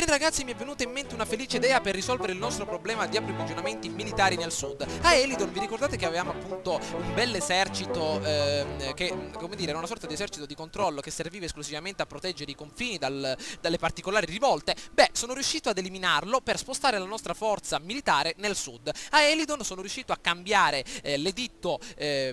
Bene ragazzi, mi è venuta in mente una felice idea per risolvere il nostro problema di approvvigionamenti militari nel sud. A Elidon vi ricordate che avevamo appunto un bel esercito che, come dire, era una sorta di esercito di controllo che serviva esclusivamente a proteggere i confini dalle particolari rivolte? Beh, sono riuscito ad eliminarlo per spostare la nostra forza militare nel sud. A Elidon sono riuscito a cambiare l'editto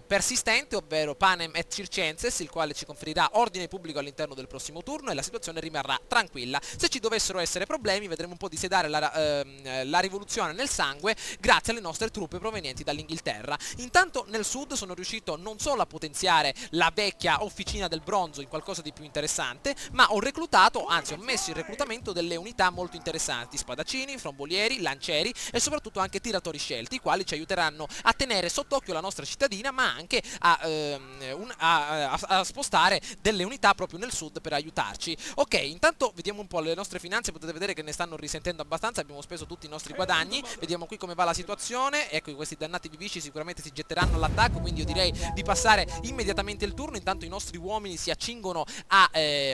persistente, ovvero Panem et Circenses, il quale ci conferirà ordine pubblico all'interno del prossimo turno e la situazione rimarrà tranquilla. Se ci dovessero essere problemi, vedremo un po' di sedare la rivoluzione nel sangue grazie alle nostre truppe provenienti dall'Inghilterra. Intanto nel sud sono riuscito non solo a potenziare la vecchia officina del bronzo in qualcosa di più interessante, ma ho reclutato, anzi ho messo in reclutamento delle unità molto interessanti: spadaccini, frombolieri, lancieri e soprattutto anche tiratori scelti, i quali ci aiuteranno a tenere sott'occhio la nostra cittadina, ma anche a spostare delle unità proprio nel sud per aiutarci. Ok, intanto vediamo un po' le nostre finanze, potete vedere che ne stanno risentendo abbastanza, abbiamo speso tutti i nostri guadagni, vediamo qui come va la situazione. Ecco, questi dannati vivici sicuramente si getteranno all'attacco, quindi io direi di passare immediatamente il turno. Intanto i nostri uomini si accingono a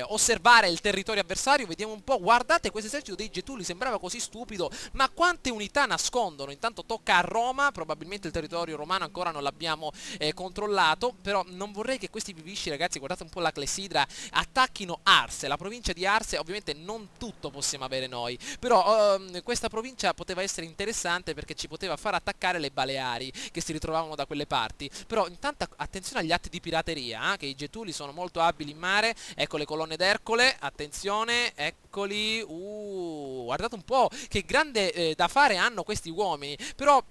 osservare il territorio avversario, vediamo un po', guardate questo esercito dei Getuli, sembrava così stupido, ma quante unità nascondono. Intanto tocca a Roma, probabilmente il territorio romano ancora non l'abbiamo controllato, però non vorrei che questi vivisci, ragazzi, guardate un po' la clessidra, attacchino Arse, la provincia di Arse. Ovviamente non tutto possiamo avere noi, però questa provincia poteva essere interessante perché ci poteva far attaccare le Baleari che si ritrovavano da quelle parti. Però intanto attenzione agli atti di pirateria, che i Getuli sono molto abili in mare. Ecco le colonne d'Ercole, attenzione, eccoli. Guardate un po' che grande da fare hanno questi uomini. Però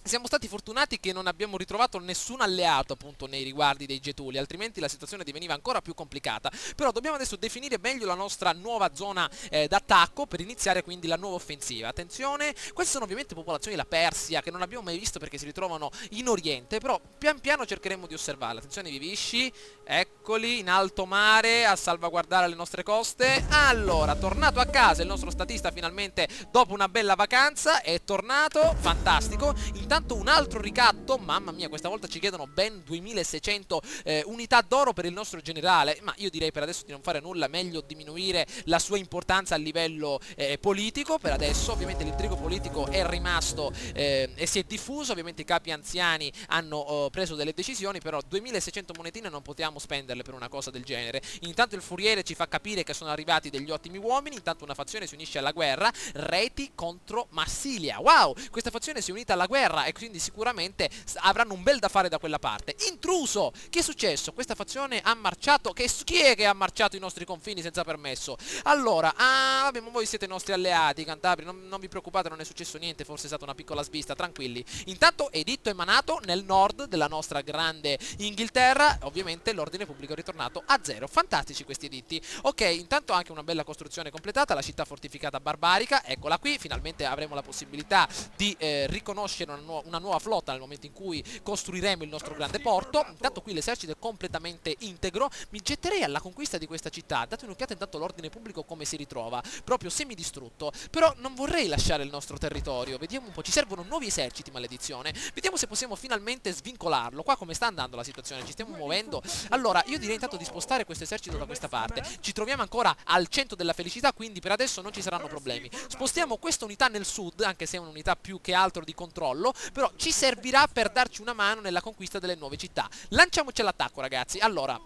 siamo stati fortunati che non abbiamo ritrovato nessun alleato appunto nei riguardi dei Getuli, altrimenti la situazione diveniva ancora più complicata. Però dobbiamo adesso definire meglio la nostra nuova zona d'attacco per iniziare quindi la nuova offensiva. Attenzione, queste sono ovviamente popolazioni della Persia che non abbiamo mai visto perché si ritrovano in Oriente, però pian piano cercheremo di osservarle. Attenzione vivisci, eccoli in alto mare a salvaguardare le nostre coste. Allora, tornato a casa il nostro statista finalmente dopo una bella vacanza, è tornato, fantastico. Intanto un altro ricatto, mamma mia, questa volta ci chiedono ben 2600 unità d'oro per il nostro generale, ma io direi per adesso di non fare nulla, meglio diminuire la sua importanza a livello politico. Per adesso ovviamente l'intrigo politico è rimasto e si è diffuso, ovviamente i capi anziani hanno preso delle decisioni, però 2600 monetine non potevamo spenderle per una cosa del genere. Intanto il furiere ci fa capire che sono arrivati degli ottimi uomini, intanto una fazione si unisce alla guerra, Reti contro Massilia. Wow, questa fazione si è unita alla guerra e quindi sicuramente avranno un bel da fare da quella parte. Intruso! Che è successo? Questa fazione ha marciato? Chi è che ha marciato i nostri confini senza permesso? Allora, vabbè, ma voi siete i nostri alleati, Cantabri, non vi preoccupate, non è successo niente, forse è stata una piccola svista, tranquilli. Intanto editto emanato nel nord della nostra grande Inghilterra, ovviamente l'ordine pubblico è ritornato a zero. Fantastici questi editti. Ok, intanto anche una bella costruzione completata, la città fortificata barbarica, eccola qui, finalmente avremo la possibilità di riconoscere una nuova flotta nel momento in cui costruiremo il nostro grande porto. Intanto qui l'esercito è completamente integro, mi getterei alla conquista di questa città. Date un'occhiata intanto all'ordine pubblico come si ritrova, proprio semidistrutto, però non vorrei lasciare il nostro territorio. Vediamo un po', ci servono nuovi eserciti, maledizione, vediamo se possiamo finalmente svincolarlo. Qua come sta andando la situazione, ci stiamo muovendo. Allora io direi intanto di spostare questo esercito da questa parte, ci troviamo ancora al centro della felicità, quindi per adesso non ci saranno problemi. Spostiamo questa unità nel sud, anche se è un'unità più che altro di controllo, però ci servirà per darci una mano nella conquista delle nuove città. Lanciamoci all'attacco, ragazzi. Allora,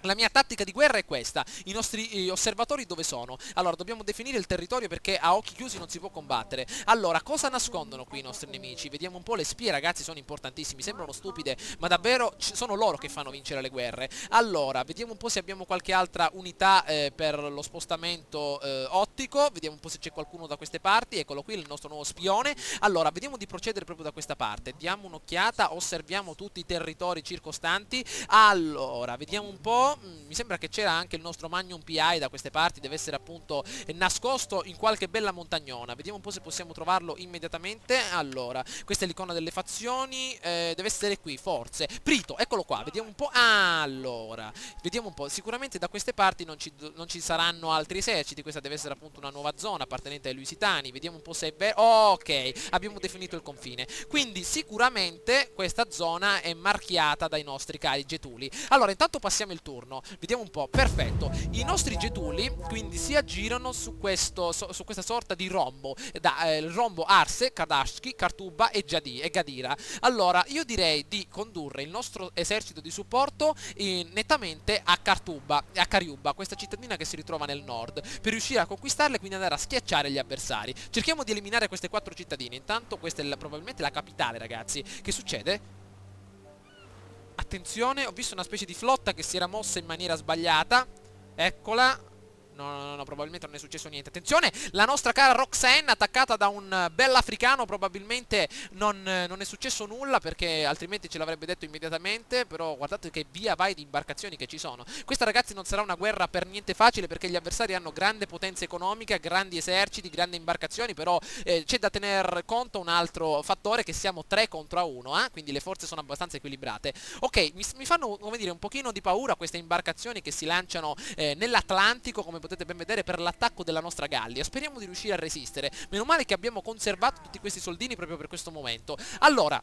la mia tattica di guerra è questa. I nostri osservatori dove sono? Allora, dobbiamo definire il territorio perché a occhi chiusi non si può combattere. Allora, cosa nascondono qui i nostri nemici? Vediamo un po', le spie, ragazzi, sono importantissimi. Sembrano stupide, ma davvero sono loro che fanno vincere le guerre. Allora, vediamo un po' se abbiamo qualche altra unità per lo spostamento ottico. Vediamo un po' se c'è qualcuno da queste parti. Eccolo qui, il nostro nuovo spione. Allora, vediamo di procedere proprio da questa parte. Diamo un'occhiata, osserviamo tutti i territori circostanti. Allora, vediamo un po'. Mi sembra che c'era anche il nostro Magnum PI da queste parti, deve essere appunto nascosto in qualche bella montagnona. Vediamo un po' se possiamo trovarlo immediatamente. Allora, questa è l'icona delle fazioni, deve essere qui, forse. Prito, eccolo qua, vediamo un po'. Allora, vediamo un po', sicuramente da queste parti non ci saranno altri eserciti, questa deve essere appunto una nuova zona appartenente ai Lusitani. Vediamo un po' se è vero. Ok, abbiamo definito il confine, quindi sicuramente questa zona è marchiata dai nostri cari Getuli. Allora, intanto passiamo il turno. turno. Vediamo un po', perfetto. I nostri getuli quindi si aggirano su questa sorta di rombo, il rombo Arse, Kardashki, Kartuba e Gadira. Allora, io direi di condurre il nostro esercito di supporto nettamente a Karyuba, questa cittadina che si ritrova nel nord, per riuscire a conquistarla e quindi andare a schiacciare gli avversari. Cerchiamo di eliminare queste 4 cittadine. Intanto questa è probabilmente la capitale, ragazzi. Che succede? Attenzione, ho visto una specie di flotta che si era mossa in maniera sbagliata. Eccola. No, probabilmente non è successo niente. Attenzione, la nostra cara Roxanne attaccata da un bell'africano. Probabilmente non è successo nulla, perché altrimenti ce l'avrebbe detto immediatamente. Però guardate che via vai di imbarcazioni che ci sono. Questa, ragazzi, non sarà una guerra per niente facile, perché gli avversari hanno grande potenza economica, grandi eserciti, grandi imbarcazioni. Però c'è da tener conto un altro fattore, che siamo 3 contro 1, quindi le forze sono abbastanza equilibrate. Ok, mi fanno, come dire, un pochino di paura queste imbarcazioni che si lanciano nell'Atlantico, come potete ben vedere, per l'attacco della nostra Gallia. Speriamo di riuscire a resistere. Meno male che abbiamo conservato tutti questi soldini proprio per questo momento. Allora,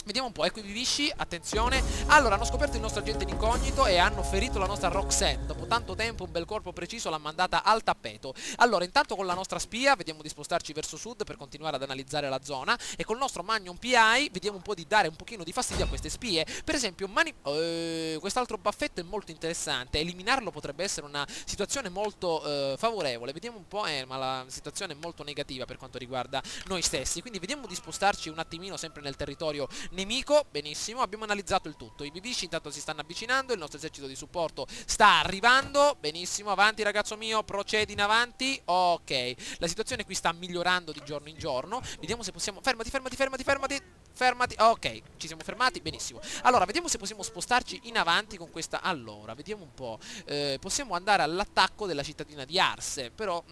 vediamo un po', ecco i vivisci, attenzione. Allora, hanno scoperto il nostro agente in incognito e hanno ferito la nostra Roxanne. Dopo tanto tempo un bel colpo preciso l'ha mandata al tappeto. Allora, intanto con la nostra spia vediamo di spostarci verso sud per continuare ad analizzare la zona. E col nostro Magnum PI vediamo un po' di dare un pochino di fastidio a queste spie. Per esempio, quest'altro baffetto è molto interessante. Eliminarlo potrebbe essere una situazione molto favorevole. Vediamo un po', ma la situazione è molto negativa per quanto riguarda noi stessi. Quindi vediamo di spostarci un attimino sempre nel territorio nemico. Benissimo, abbiamo analizzato il tutto. I bivisci intanto si stanno avvicinando, il nostro esercito di supporto sta arrivando. Benissimo, avanti ragazzo mio, procedi in avanti. Ok, la situazione qui sta migliorando di giorno in giorno. Vediamo se possiamo... Fermati, ok, ci siamo fermati, benissimo. Allora, vediamo se possiamo spostarci in avanti con questa... Allora, vediamo un po'. Possiamo andare all'attacco della cittadina di Arse, però...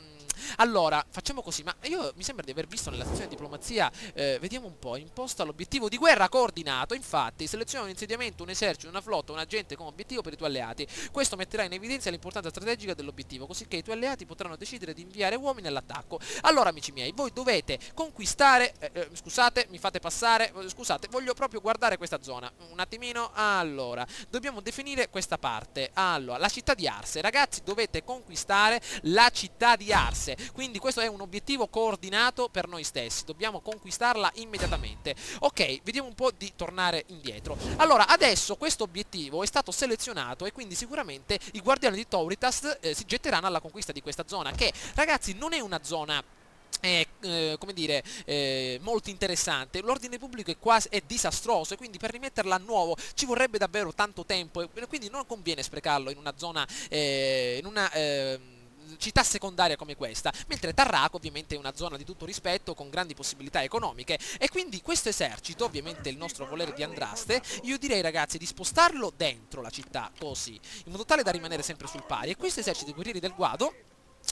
Allora, facciamo così, ma io mi sembra di aver visto nella sezione di diplomazia, vediamo un po', imposta l'obiettivo di guerra coordinato. Infatti, seleziona un insediamento, un esercito, una flotta, un agente come obiettivo per i tuoi alleati. Questo metterà in evidenza l'importanza strategica dell'obiettivo, così che i tuoi alleati potranno decidere di inviare uomini all'attacco. Allora, amici miei, voi dovete conquistare, scusate, mi fate passare, scusate, voglio proprio guardare questa zona, un attimino. Allora, dobbiamo definire questa parte. Allora, la città di Arse, ragazzi, dovete conquistare la città di Arse. Quindi questo è un obiettivo coordinato per noi stessi. Dobbiamo conquistarla immediatamente. Ok, vediamo un po' di tornare indietro. Allora, adesso questo obiettivo è stato selezionato e quindi sicuramente i guardiani di Tauritas si getteranno alla conquista di questa zona, che, ragazzi, non è una zona... come dire, molto interessante. L'ordine pubblico è disastroso, e quindi per rimetterla a nuovo ci vorrebbe davvero tanto tempo, e quindi non conviene sprecarlo in una zona, in una città secondaria come questa, mentre Tarraco ovviamente è una zona di tutto rispetto con grandi possibilità economiche. E quindi questo esercito, ovviamente il nostro volere di Andraste, io direi, ragazzi, di spostarlo dentro la città, così, in modo tale da rimanere sempre sul pari. E questo esercito dei guerrieri del Guado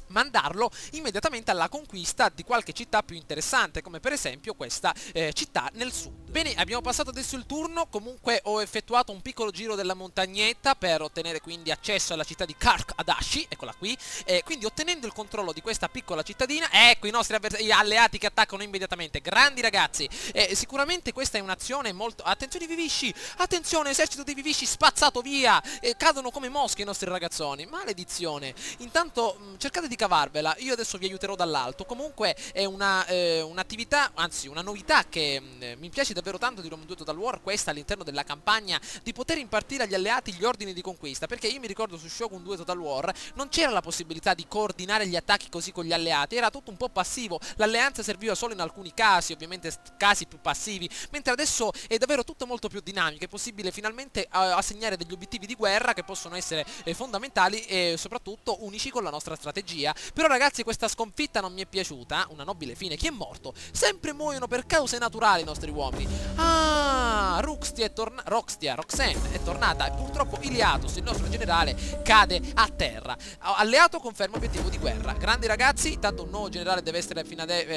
mandarlo immediatamente alla conquista di qualche città più interessante, come per esempio questa città nel sud. Bene, abbiamo passato adesso il turno. Comunque ho effettuato un piccolo giro della montagnetta per ottenere quindi accesso alla città di Kark Adashi, eccola qui. Quindi ottenendo il controllo di questa piccola cittadina, ecco i nostri alleati che attaccano immediatamente, grandi ragazzi. Sicuramente questa è un'azione molto... Attenzione ai vivisci, attenzione, esercito dei vivisci spazzato via, cadono come mosche i nostri ragazzoni, maledizione. Intanto cercate di cavarvela, io adesso vi aiuterò dall'alto. Comunque è un'attività, anzi una novità che mi piace davvero tanto di Rome 2 Total War, questa all'interno della campagna, di poter impartire agli alleati gli ordini di conquista, perché io mi ricordo su Shogun 2 Total War non c'era la possibilità di coordinare gli attacchi così con gli alleati, era tutto un po' passivo, l'alleanza serviva solo in alcuni casi, ovviamente casi più passivi, mentre adesso è davvero tutto molto più dinamico, è possibile finalmente assegnare degli obiettivi di guerra che possono essere fondamentali e soprattutto unici con la nostra strategia. Però ragazzi, questa sconfitta non mi è piaciuta, una nobile fine. Chi è morto? Sempre muoiono per cause naturali i nostri uomini. Ah, Roxanne è tornata e purtroppo Iliatos, il nostro generale, cade a terra. Alleato conferma obiettivo di guerra. Grandi ragazzi, intanto un nuovo generale deve essere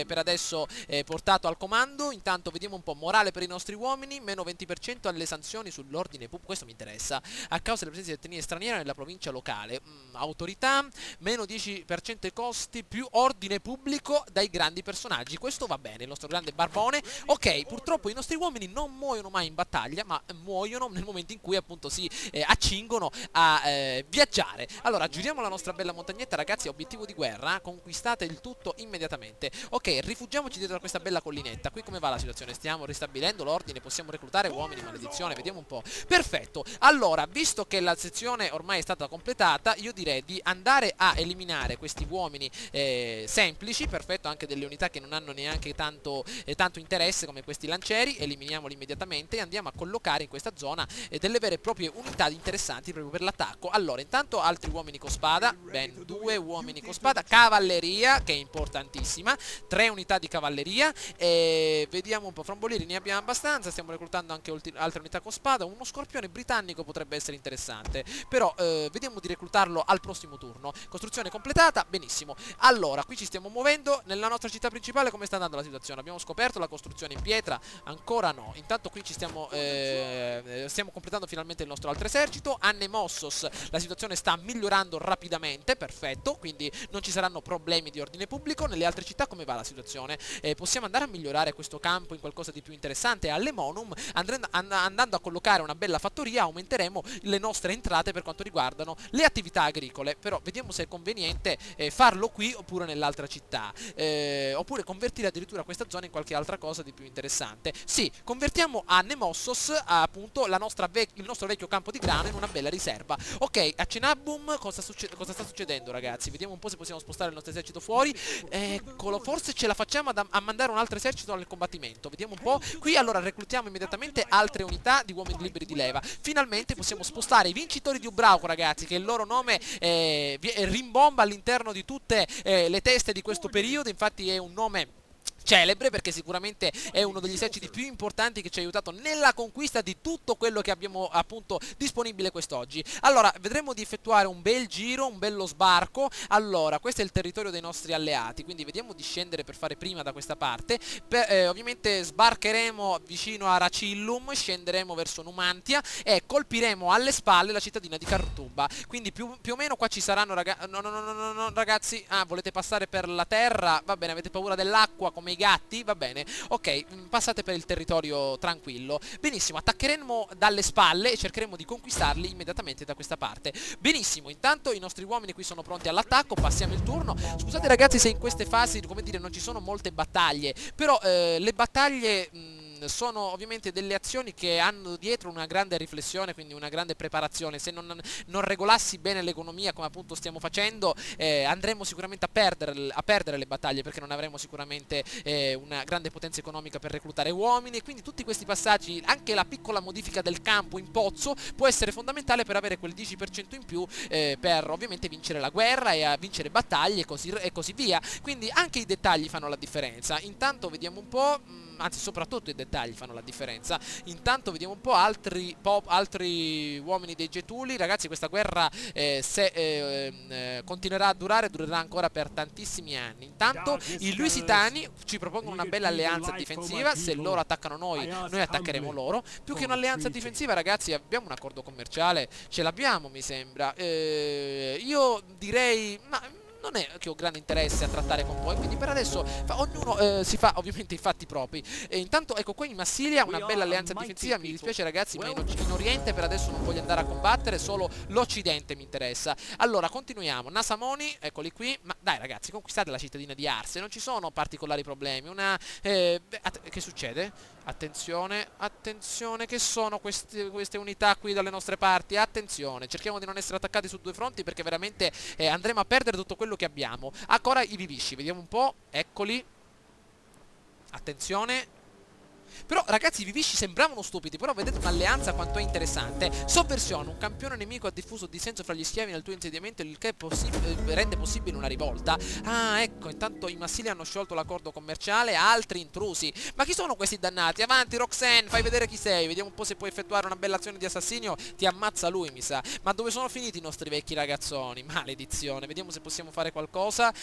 per adesso portato al comando. Intanto vediamo un po', morale per i nostri uomini, meno 20% alle sanzioni sull'ordine pubblico, questo mi interessa, a causa della presenza di etnie straniere nella provincia locale. Autorità, meno 10% ai costi, più ordine pubblico dai grandi personaggi. Questo va bene, il nostro grande barbone. Ok, purtroppo i nostri uomini non muoiono mai in battaglia. battaglia, ma muoiono nel momento in cui appunto si accingono a viaggiare. Allora giriamo la nostra bella montagnetta, ragazzi. Obiettivo di guerra, conquistate il tutto immediatamente. Ok, rifugiamoci dietro a questa bella collinetta. Qui come va la situazione? Stiamo ristabilendo l'ordine, possiamo reclutare uomini, maledizione, vediamo un po'. Perfetto, allora, visto che la sezione ormai è stata completata, io direi di andare a eliminare questi uomini semplici. Perfetto, anche delle unità che non hanno neanche tanto interesse come questi lancieri, eliminiamoli immediatamente e andiamo a collocare in questa zona delle vere e proprie unità interessanti proprio per l'attacco. Allora, intanto altri uomini con spada, ben 2 uomini con spada, cavalleria che è importantissima, 3 unità di cavalleria, e vediamo un po', frombolieri ne abbiamo abbastanza, stiamo reclutando anche altre unità con spada. Uno scorpione britannico potrebbe essere interessante, però vediamo di reclutarlo al prossimo turno. Costruzione completata, benissimo. Allora, qui ci stiamo muovendo nella nostra città principale. Come sta andando la situazione? Abbiamo scoperto la costruzione in pietra? Ancora no. Intanto qui ci stiamo completando finalmente il nostro altro esercito. A Nemossos la situazione sta migliorando rapidamente, perfetto, quindi non ci saranno problemi di ordine pubblico. Nelle altre città come va la situazione? Possiamo andare a migliorare questo campo in qualcosa di più interessante. A Lemonum, andando a collocare una bella fattoria, aumenteremo le nostre entrate per quanto riguardano le attività agricole. Però vediamo se è conveniente farlo qui oppure nell'altra città, oppure convertire addirittura questa zona in qualche altra cosa di più interessante. Sì, convertiamo a Nemossos appunto il nostro vecchio campo di grano in una bella riserva. Ok, a Cenabum cosa sta succedendo, ragazzi? Vediamo un po' se possiamo spostare il nostro esercito fuori. Eccolo, forse ce la facciamo a mandare un altro esercito al combattimento. Vediamo un po'. Qui allora reclutiamo immediatamente altre unità di uomini liberi di leva. Finalmente possiamo spostare i vincitori di Ubrauco, ragazzi, che il loro nome rimbomba all'interno di tutte le teste di questo periodo. Infatti è un nome celebre perché sicuramente è uno degli eserciti più importanti che ci ha aiutato nella conquista di tutto quello che abbiamo appunto disponibile quest'oggi. Allora, vedremo di effettuare un bel giro, un bello sbarco. Allora, questo è il territorio dei nostri alleati, quindi vediamo di scendere per fare prima da questa parte. Ovviamente sbarcheremo vicino a Racillum, scenderemo verso Numantia e colpiremo alle spalle la cittadina di Cartuba. Quindi più o meno qua ci saranno no, ragazzi. Ah, volete passare per la terra? Va bene, avete paura dell'acqua come i gatti? Va bene, ok, passate per il territorio tranquillo. Benissimo, attaccheremo dalle spalle e cercheremo di conquistarli immediatamente da questa parte. Benissimo, intanto i nostri uomini qui sono pronti all'attacco, passiamo il turno. Scusate ragazzi se in queste fasi, come dire, non ci sono molte battaglie, però le battaglie sono ovviamente delle azioni che hanno dietro una grande riflessione, quindi una grande preparazione. Se non regolassi bene l'economia come appunto stiamo facendo, andremo sicuramente a perdere le battaglie, perché non avremo sicuramente una grande potenza economica per reclutare uomini. E quindi tutti questi passaggi, anche la piccola modifica del campo in pozzo può essere fondamentale per avere quel 10% in più per ovviamente vincere la guerra e a vincere battaglie e così via. Quindi anche i dettagli fanno la differenza. Intanto vediamo un po', anzi soprattutto i dettagli fanno la differenza. Intanto vediamo un po' altri uomini dei Getuli. Ragazzi, questa guerra se continuerà a durerà ancora per tantissimi anni. Intanto i Lusitani ci propongono una bella alleanza difensiva. Se loro attaccano noi attaccheremo loro. Più che un'alleanza difensiva, ragazzi, abbiamo un accordo commerciale, ce l'abbiamo mi sembra. Io direi non è che ho grande interesse a trattare con voi, quindi per adesso ognuno si fa ovviamente i fatti propri. Intanto ecco qua in Massilia una bella alleanza difensiva. Mi dispiace ragazzi, ma in Oriente per adesso non voglio andare a combattere, solo l'Occidente mi interessa. Allora continuiamo. Nasamoni, eccoli qui. Ma dai ragazzi, conquistate la cittadina di Arse, non ci sono particolari problemi. Che succede? Attenzione, attenzione, che sono queste unità qui dalle nostre parti? Attenzione, cerchiamo di non essere attaccati su due fronti, perché veramente andremo a perdere tutto quello che abbiamo. Ancora i vivisci, vediamo un po', eccoli. Attenzione. Però ragazzi i vivisci sembravano stupidi, però vedete un'alleanza quanto è interessante. Sovversione, un campione nemico ha diffuso dissenso fra gli schiavi nel tuo insediamento, il che rende possibile una rivolta. Ah ecco, intanto i Massili hanno sciolto l'accordo commerciale a altri intrusi. Ma chi sono questi dannati? Avanti Roxanne, fai vedere chi sei. Vediamo un po' se puoi effettuare una bella azione di assassinio. Ti ammazza lui mi sa. Ma dove sono finiti i nostri vecchi ragazzoni? Maledizione. Vediamo se possiamo fare qualcosa.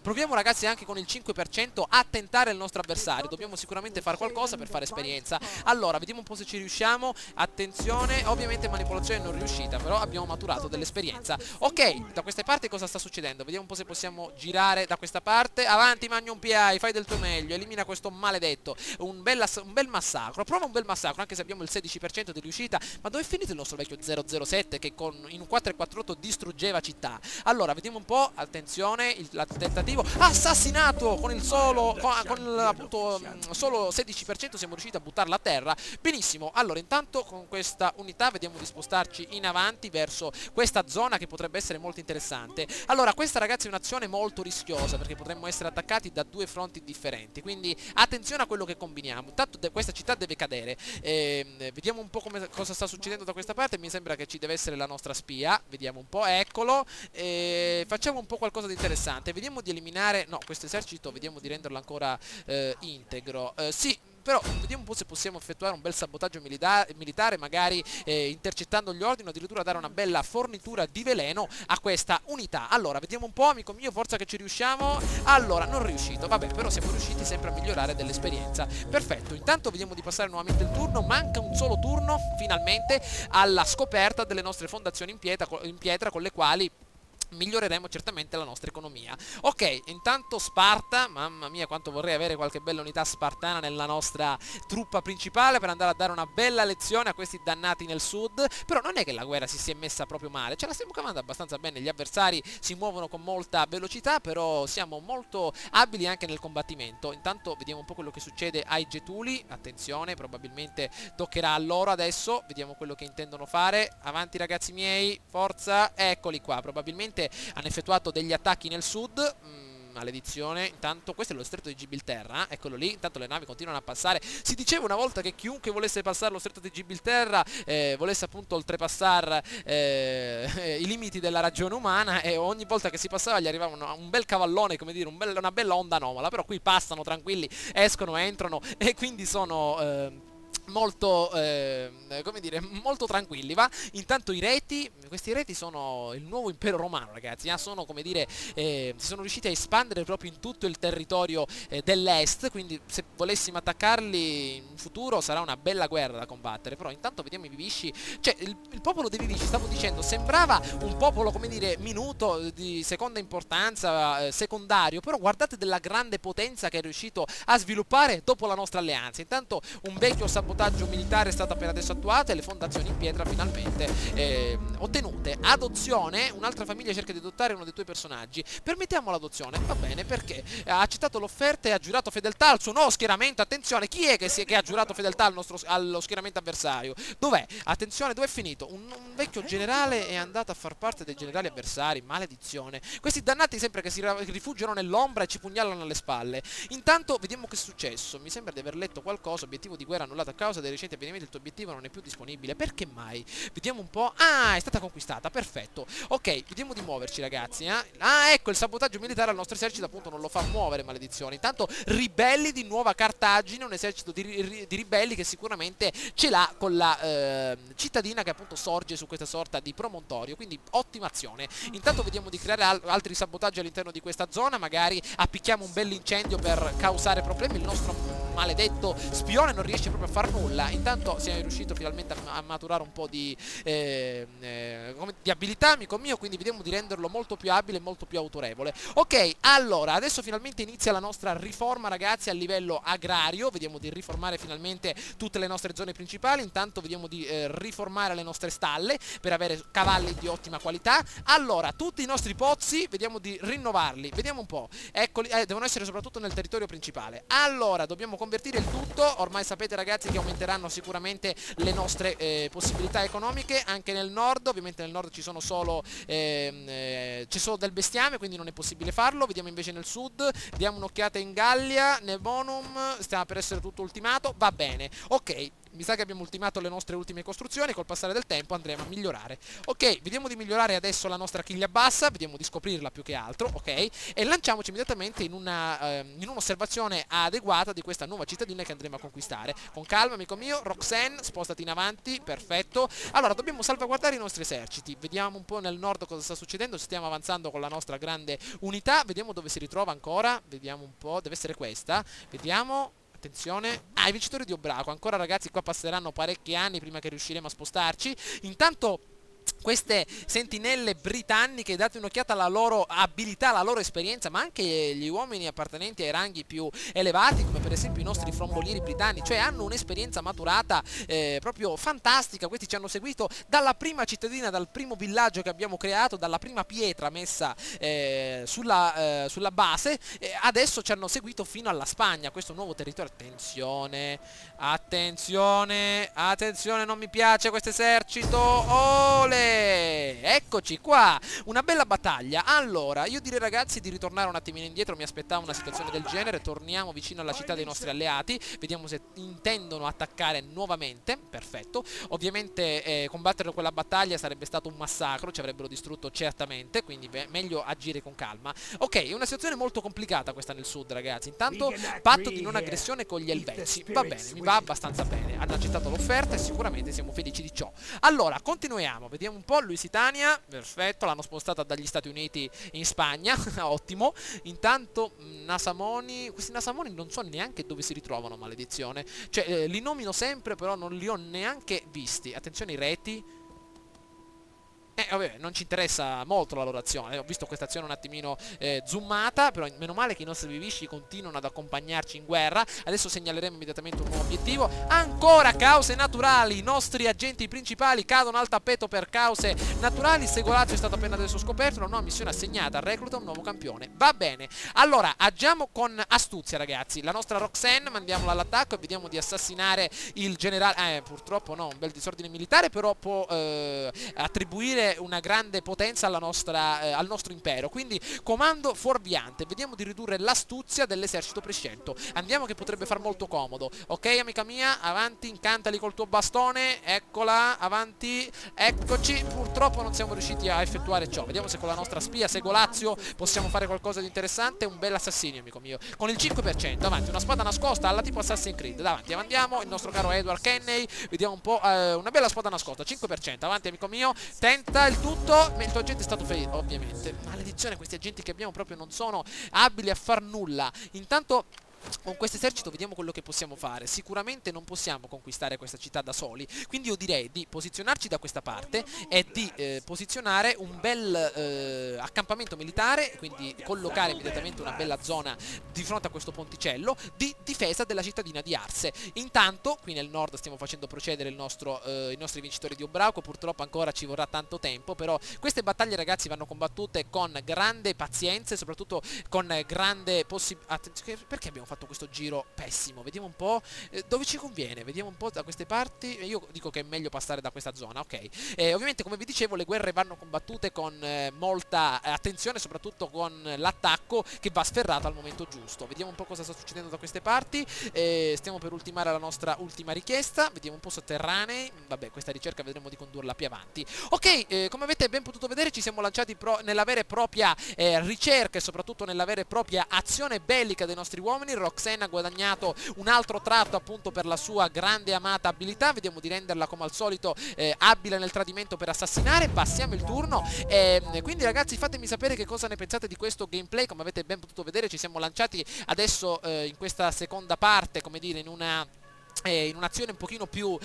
Proviamo ragazzi anche con il 5% a tentare il nostro avversario. Dobbiamo sicuramente fare qualcosa per fare esperienza. Allora, vediamo un po' se ci riusciamo. Attenzione, ovviamente manipolazione non riuscita, però abbiamo maturato dell'esperienza. Ok, da queste parti cosa sta succedendo? Vediamo un po' se possiamo girare da questa parte. Avanti Magnum PI, fai del tuo meglio, elimina questo maledetto. Un bel massacro, prova un bel massacro, anche se abbiamo il 16% di riuscita. Ma dove è finito il nostro vecchio 007 che in un 448 distruggeva città? Allora, vediamo un po', attenzione, il tentativo assassinato con il solo, appunto solo 16% siamo riusciti a buttarla a terra. Benissimo, allora intanto con questa unità vediamo di spostarci in avanti verso questa zona che potrebbe essere molto interessante. Allora, questa ragazzi è un'azione molto rischiosa perché potremmo essere attaccati da due fronti differenti, quindi attenzione a quello che combiniamo. Intanto questa città deve cadere. Vediamo un po' cosa sta succedendo da questa parte. Mi sembra che ci deve essere la nostra spia. Vediamo un po', eccolo. Facciamo un po' qualcosa di interessante. Vediamo di eliminare, no, questo esercito vediamo di renderlo ancora integro. Sì, però vediamo un po' se possiamo effettuare un bel sabotaggio militare, magari intercettando gli ordini o addirittura dare una bella fornitura di veleno a questa unità. Allora, vediamo un po', amico mio, forza che ci riusciamo. Allora, non riuscito, vabbè, però siamo riusciti sempre a migliorare dell'esperienza. Perfetto, intanto vediamo di passare nuovamente il turno. Manca un solo turno, finalmente, alla scoperta delle nostre fondazioni in pietra con le quali miglioreremo certamente la nostra economia. Ok, intanto Sparta, mamma mia quanto vorrei avere qualche bella unità spartana nella nostra truppa principale per andare a dare una bella lezione a questi dannati nel sud. Però non è che la guerra si è messa proprio male, ce la stiamo cavando abbastanza bene, gli avversari si muovono con molta velocità, però siamo molto abili anche nel combattimento. Intanto vediamo un po' quello che succede ai Getuli, attenzione, probabilmente toccherà a loro adesso, vediamo quello che intendono fare. Avanti ragazzi miei, forza, eccoli qua, probabilmente hanno effettuato degli attacchi nel sud. Maledizione. Intanto questo è lo stretto di Gibilterra, eccolo lì. Intanto le navi continuano a passare. Si diceva una volta che chiunque volesse passare lo stretto di Gibilterra volesse appunto oltrepassare i limiti della ragione umana, e ogni volta che si passava gli arrivava un bel cavallone, come dire, una bella onda anomala. Però qui passano tranquilli, escono, entrano, e quindi sono molto come dire, molto tranquilli, va. Intanto questi reti sono il nuovo impero romano, ragazzi, sono, come dire, si sono riusciti a espandere proprio in tutto il territorio dell'est, quindi se volessimo attaccarli in futuro sarà una bella guerra da combattere. Però intanto vediamo i Vivisci, cioè il popolo dei Vivisci, stavo dicendo, sembrava un popolo, come dire, minuto, di seconda importanza, secondario, però guardate della grande potenza che è riuscito a sviluppare dopo la nostra alleanza. Intanto un vecchio sabotaggio militare è stato appena adesso attuato e le fondazioni in pietra finalmente ottenute. Adozione, un'altra famiglia cerca di adottare uno dei tuoi personaggi. Permettiamo l'adozione, va bene, perché ha accettato l'offerta e ha giurato fedeltà al suo nuovo schieramento. Attenzione, chi è che ha giurato fedeltà allo schieramento avversario? Dov'è? Attenzione, dov'è finito? Un vecchio generale è andato a far parte dei generali avversari. Maledizione, questi dannati sempre che si rifugiano nell'ombra e ci pugnalano alle spalle. Intanto vediamo che è successo. Mi sembra di aver letto qualcosa. Obiettivo di guerra annullato a causa dei recenti avvenimenti. Il tuo obiettivo non è più disponibile. Perché mai? Vediamo un po'. Ah, è stata conquistata, perfetto. Ok, vediamo di muoverci, ragazzi. Ah, ecco, il sabotaggio militare al nostro esercito appunto non lo fa muovere, maledizione. Intanto ribelli di Nuova Cartagine, un esercito di ribelli che sicuramente ce l'ha con la cittadina che appunto sorge su questa sorta di promontorio. Quindi ottima azione. Intanto vediamo di creare altri sabotaggi all'interno di questa zona. Magari appicchiamo un bell'incendio per causare problemi. Il nostro maledetto spione non riesce proprio a far nulla. Intanto siamo riusciti finalmente a maturare un po' di abilità, amico mio, quindi vediamo di renderlo molto più abile e molto più autorevole. Ok, allora adesso finalmente inizia la nostra riforma, ragazzi, a livello agrario. Vediamo di riformare finalmente tutte le nostre zone principali. Intanto vediamo di riformare le nostre stalle per avere cavalli di ottima qualità. Allora, tutti i nostri pozzi vediamo di rinnovarli. Vediamo un po', eccoli, devono essere soprattutto nel territorio principale. Allora, dobbiamo convertire il tutto. Ormai sapete, ragazzi, che aumenteranno sicuramente le nostre possibilità economiche anche nel nord. Ovviamente nel nord ci sono solo c'è solo del bestiame, quindi non è possibile farlo. Vediamo invece nel sud, diamo un'occhiata in Gallia, Nevonum, stiamo per essere tutto ultimato, va bene. Ok, mi sa che abbiamo ultimato le nostre ultime costruzioni. Col passare del tempo andremo a migliorare. Ok, vediamo di migliorare adesso la nostra chiglia bassa. Vediamo di scoprirla più che altro, ok? E lanciamoci immediatamente in un'osservazione adeguata di questa nuova cittadina che andremo a conquistare. Con calma, amico mio. Roxanne, spostati in avanti, perfetto. Allora, dobbiamo salvaguardare i nostri eserciti. Vediamo un po' nel nord cosa sta succedendo. Stiamo avanzando con la nostra grande unità. Vediamo dove si ritrova ancora. Vediamo un po', deve essere questa. Vediamo. attenzione. Ah, i vincitori di Obraco. Ancora ragazzi qua passeranno parecchi anni prima che riusciremo a spostarci. Intanto queste sentinelle britanniche, date un'occhiata alla loro abilità, alla loro esperienza, ma anche gli uomini appartenenti ai ranghi più elevati, come per esempio i nostri frombolieri britannici, cioè hanno un'esperienza maturata proprio fantastica. Questi ci hanno seguito dalla prima cittadina, dal primo villaggio che abbiamo creato, dalla prima pietra messa sulla base, adesso ci hanno seguito fino alla Spagna, questo nuovo territorio. Attenzione, attenzione, attenzione, non mi piace questo esercito. Ole! Eccoci qua, una bella battaglia. Allora, io direi ragazzi di ritornare un attimino indietro, mi aspettavo una situazione del genere. Torniamo vicino alla città dei nostri alleati, vediamo se intendono attaccare nuovamente. Perfetto, ovviamente combattere quella battaglia sarebbe stato un massacro, ci avrebbero distrutto certamente, quindi meglio agire con calma. Ok, è una situazione molto complicata questa nel sud ragazzi. Intanto patto di non aggressione con gli elvezi, va bene, mi va abbastanza bene, hanno accettato l'offerta e sicuramente siamo felici di ciò. Allora, continuiamo, vediamo un po'. Lusitania, perfetto, l'hanno spostata dagli Stati Uniti in Spagna, ottimo. Intanto Nasamoni, questi Nasamoni non so neanche dove si ritrovano, maledizione, cioè li nomino sempre però non li ho neanche visti. Attenzione i reti. Vabbè, non ci interessa molto la loro azione. Ho visto questa azione un attimino zoomata, però meno male che i nostri vivisci continuano ad accompagnarci in guerra. Adesso segnaleremo immediatamente un nuovo obiettivo. Ancora cause naturali, i nostri agenti principali cadono al tappeto per cause naturali. Segolazio è stato appena adesso scoperto, una nuova missione assegnata, recluta un nuovo campione. Va bene, allora agiamo con astuzia ragazzi. La nostra Roxanne mandiamola all'attacco e vediamo di assassinare il generale. Purtroppo no, un bel disordine militare, però può attribuire una grande potenza al nostro impero. Quindi comando fuorviante, vediamo di ridurre l'astuzia dell'esercito prescelto. Andiamo che potrebbe far molto comodo. Ok amica mia, avanti, incantali col tuo bastone. Eccola, avanti, eccoci. Purtroppo non siamo riusciti a effettuare ciò. Vediamo se con la nostra spia Segolazio possiamo fare qualcosa di interessante. Un bel assassinio amico mio, con il 5%, avanti, una spada nascosta alla tipo Assassin's Creed. Davanti, andiamo, il nostro caro Edward Kenney. Vediamo un po', una bella spada nascosta, 5%, avanti amico mio. Tenta il tutto, il tuo agente è stato ferito, ovviamente. Maledizione, questi agenti che abbiamo proprio non sono abili a far nulla. Intanto con questo esercito vediamo quello che possiamo fare. Sicuramente non possiamo conquistare questa città da soli, quindi io direi di posizionarci da questa parte e di posizionare un bel accampamento militare, quindi collocare immediatamente una bella zona di fronte a questo ponticello di difesa della cittadina di Arse. Intanto qui nel nord stiamo facendo procedere i nostri vincitori di Obraco. Purtroppo ancora ci vorrà tanto tempo, però queste battaglie ragazzi vanno combattute con grande pazienza e soprattutto con grande possibilità. Perché abbiamo fatto questo giro pessimo? Vediamo un po' dove ci conviene, vediamo un po' da queste parti. Io dico che è meglio passare da questa zona, ok. Ovviamente come vi dicevo le guerre vanno combattute con molta attenzione, soprattutto con l'attacco che va sferrato al momento giusto. Vediamo un po' cosa sta succedendo da queste parti. Stiamo per ultimare la nostra ultima richiesta, vediamo un po' sotterranei. Vabbè, questa ricerca vedremo di condurla più avanti. Ok, come avete ben potuto vedere ci siamo lanciati nella vera e propria ricerca e soprattutto nella vera e propria azione bellica dei nostri uomini. Roxanne ha guadagnato un altro tratto appunto per la sua grande e amata abilità. Vediamo di renderla come al solito abile nel tradimento per assassinare. Passiamo il turno. Quindi ragazzi fatemi sapere che cosa ne pensate di questo gameplay. Come avete ben potuto vedere ci siamo lanciati adesso in questa seconda parte, come dire, in un'azione un pochino più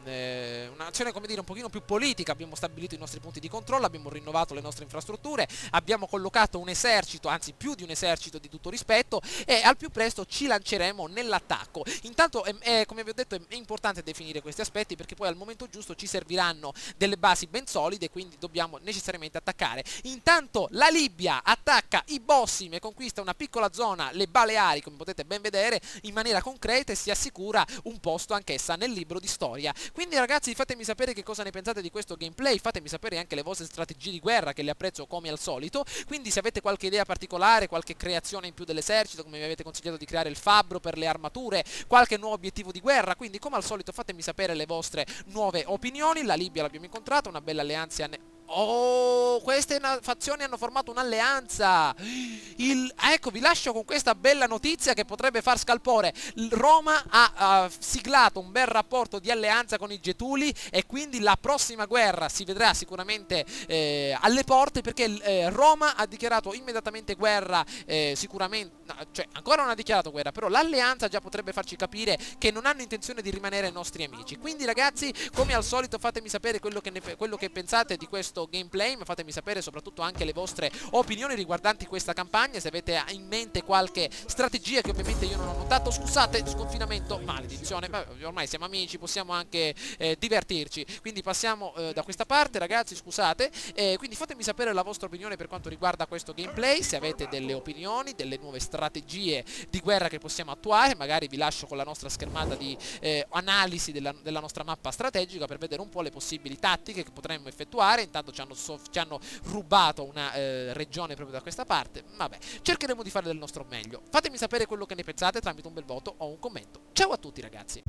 un'azione come dire un pochino più politica. Abbiamo stabilito i nostri punti di controllo, abbiamo rinnovato le nostre infrastrutture, abbiamo collocato un esercito, anzi più di un esercito di tutto rispetto, e al più presto ci lanceremo nell'attacco. Intanto come vi ho detto è importante definire questi aspetti, perché poi al momento giusto ci serviranno delle basi ben solide, quindi dobbiamo necessariamente attaccare. Intanto la Libia attacca i Bossim e conquista una piccola zona, le Baleari, come potete ben vedere, in maniera concreta, e si assicura un posto anch'essa nel libro di storia. Quindi ragazzi fatemi sapere che cosa ne pensate di questo gameplay, fatemi sapere anche le vostre strategie di guerra, che le apprezzo come al solito. Quindi se avete qualche idea particolare, qualche creazione in più dell'esercito, come mi avete consigliato di creare il fabbro per le armature, qualche nuovo obiettivo di guerra, quindi come al solito fatemi sapere le vostre nuove opinioni. La Libia l'abbiamo incontrata, una bella alleanza Oh, queste fazioni hanno formato un'alleanza. Ecco, vi lascio con questa bella notizia che potrebbe far scalpore. Roma ha siglato un bel rapporto di alleanza con i Getuli e quindi la prossima guerra si vedrà sicuramente alle porte, perché Roma ha dichiarato immediatamente guerra, sicuramente, no, cioè ancora non ha dichiarato guerra, però l'alleanza già potrebbe farci capire che non hanno intenzione di rimanere nostri amici. Quindi ragazzi, come al solito fatemi sapere quello che pensate di questo gameplay, ma fatemi sapere soprattutto anche le vostre opinioni riguardanti questa campagna, se avete in mente qualche strategia che ovviamente io non ho notato. Scusate, sconfinamento, maledizione, ma ormai siamo amici, possiamo anche divertirci, quindi passiamo da questa parte ragazzi, scusate, quindi fatemi sapere la vostra opinione per quanto riguarda questo gameplay, se avete delle opinioni, delle nuove strategie di guerra che possiamo attuare. Magari vi lascio con la nostra schermata di analisi della nostra mappa strategica per vedere un po' le possibili tattiche che potremmo effettuare. Intanto ci hanno rubato una regione proprio da questa parte. Vabbè, cercheremo di fare del nostro meglio. Fatemi sapere quello che ne pensate tramite un bel voto o un commento. Ciao a tutti ragazzi!